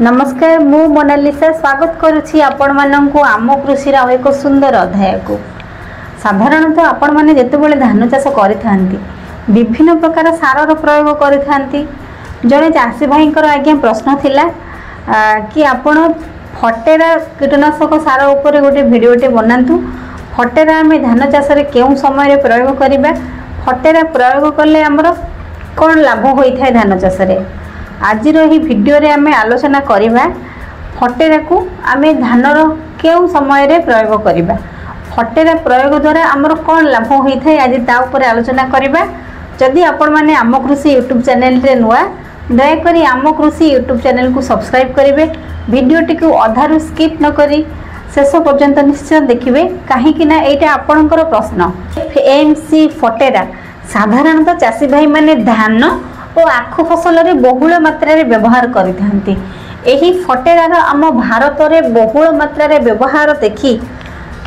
नमस्कार मु मोनालिसा स्वागत करुछि आपण माननकु आम कृषि रा एक सुंदर अध्याय को। साधारणतः आपण माने जेतेबेले धान चाष करिथांती विभिन्न प्रकार सार प्रयोग करिथांती। जने चाषी भाईंकर आज्ञा प्रश्न थिला कि आपण फटेरा कीटनाशक सार ऊपर गोटे भिडियोटे बनातु। फटेरा आम धान चाष रे केउ समय रे प्रयोग करिबा, फटेरा प्रयोग कले हमर कोन लाभ होइथाय धान चाष रे। आज ही वीडियो रे आमे आलोचना करिबा फटेरा को आमे धानर केउ समय रे प्रयोग करिबा, फटेरा प्रयोग द्वारा हमर कोन लाभ होइथाय आज ता ऊपर आलोचना करिबा। जदि आपण माने आम कृषि यूट्यूब चैनल रे नुआ दयाकरी आम कृषि यूट्यूब चैनल को सब्सक्राइब करिवे, वीडियोटी को अधारु स्किप न करी शेष पर्यंत निश्चय देखिए कहीं ना एटा आपणकर प्रश्न। एफएमसी फटेरा साधारणतः चाषी भाई माने धान और आखु फसल रे बहुल मात्रा रे व्यवहार करिथांती। एही फटेरार आम भारत रे बहुल मात्रा रे व्यवहार देखी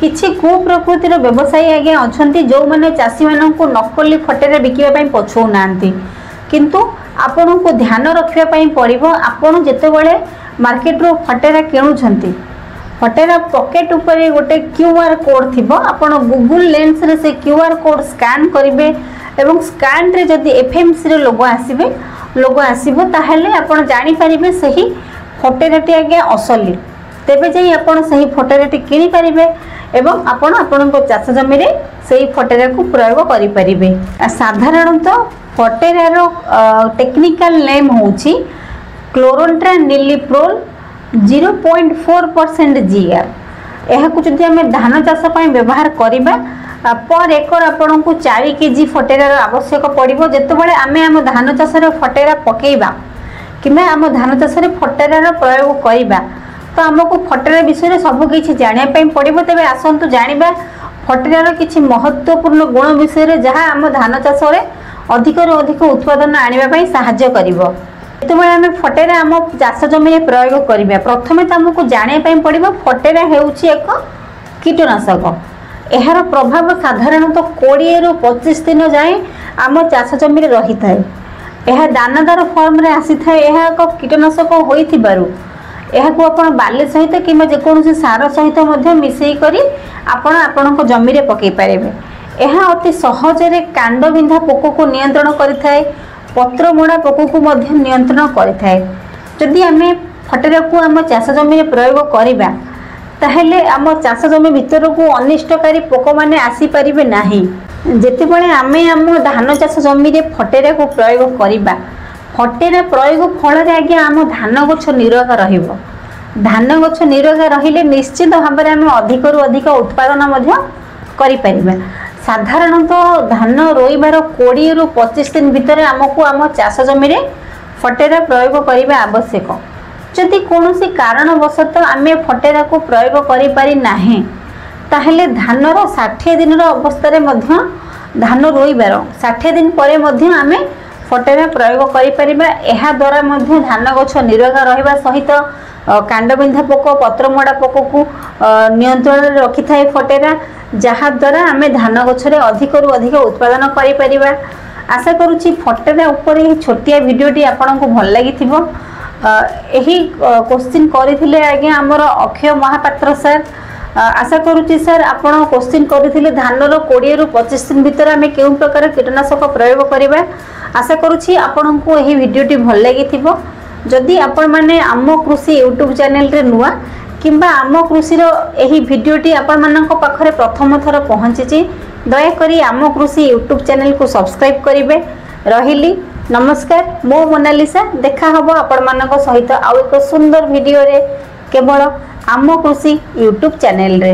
किछि कुप्रकृतिर व्यवसायी आगे अछंती जो माने चाषी मानन को नकली फटेरा बिकिबा पई पछौ नांती, किंतु आपन को ध्यान रखिबा पई पड़िबो। आपन जेतेबेले मार्केट रो फटेरा किणुछंती फटेरा पॉकेट ऊपर गोटे क्यूआर कोड थिबो, आपन गूगल लेंस रे से क्यूआर कोड स्कैन करिवे एवं स्कैन रे जदि एफएमसी रे लोगो आसीबो ताहेले आपन जानि परिबे सही फटेराटी आगे असली। तेबे जाई आपन सही फटेराटी किनि परिबे एवं आपन आपन को चाष जमी रे सही फटेरा को प्रयोग करि परिबे। साधारणतः फटेरार टेक्निकल नेम होउची क्लोरोंट्रा नीलीप्रोल 0.4% जीआर। यह जदि आम धान चाष व्यवहार करवा पर एकर आपण को 4 केजी फटेरार आवश्यक पड़ो। जितेबाला आम आम धान चाष फटेरा पकेबा कि आम धान चाष फटेरार प्रयोग करवा तो आमको फटेरा विषय सबकि जानापी पड़ो। तेज आसतु जाना फटेरार किसी महत्वपूर्ण गुण विषय जहाँ आम धान चाष अधिक अधिक उत्पादन आने साहाय्य करिवो। जेतेबेले आम फटेरा आम चाष जमी प्रयोग करवा प्रथमे तो आमको जानापी पड़ो फटेरा हेउची एक कीटनाशक। यार प्रभाव साधारणतः 20 रु 25 दिन जाए आम चाष जमी रही थाए। यह दानादार फॉर्म रे आसी थाए। यह एक कीटनाशक होइथिबारु एहाकु आपण बाली सहित किंबा जेकोसी सार सहित मध्य मिसई करी आपण आपणक जमी रे पकई पारेबे। यह अति सहज रे कांड बिंधा पोक को नियंत्रण करिथाए, पत्र मोड़ा पोक को मध्य नियंत्रण करिथाए। जदि आमे फटेरा को आम चाष जमी रे प्रयोग करिबा ताहेले आम चाष जमी भितर को अनिष्टकारी पोक माने आसी परिबे नाही। जेतेबेले आमे आम धान चाष जमी रे फटेरा को प्रयोग करिबा फटेरा प्रयोग फल रे आगे आम धान गछ निरोग रहिबो। धान गछ निरोग रहिले निश्चित भाव में आम अधिक रु अधिक उत्पादन मध्य करि परिबा। साधारणतः धान रोइबार 20 रु 25 दिन भितर आमको आम चाष जमी रे फटेरा प्रयोग करिबा आवश्यक। जदि कोनोसी कारणवशत आमे फटेरा को प्रयोग करि पारि नाही ताहेले धानर 60 दिन अवस्था मध्य धान रोइबार 60 दिन परे मध्य आमे फटेरा प्रयोग करि परिबा। एहा द्वारा मध्य धान गछ निरोग रहिबा सहित कांडबिंधा पोक पत्र मोड़ा पोक को नियंत्रण रखि थाए फटेरा, जहा द्वारा आमे धान गछ रे अधिक रु अधिक उत्पादन करि परिबा। आशा करूची फटेरा ऊपर ही छोटिया वीडियोटी आपन को भल लागिथिबो। एही क्वेश्चन करिथिले आगे हमर अक्षय महापात्र सर। आशा करूची सर आपण क्वेश्चन करिथिले धानर 20 रु 25 दिन भितर आमे केउ प्रकार कीटनाशक प्रयोग करिबा। आशा करूची आपण को एही वीडियोटी भल लागिथिबो। जदि आपण माने आम कृषि यूट्यूब चैनल रे नुआ किंबा आम कृषि रो एही वीडियोटी आपण मानक पाखरे प्रथम थर पहुंची दया करी आम कृषि यूट्यूब चैनल को सब्सक्राइब करिवे। रहिली नमस्कार मो मोनालिसा। देखा हबो आपण मानक सहित आउ एक सुंदर वीडियो रे केवल आम कृषि यूट्यूब चैनल रे।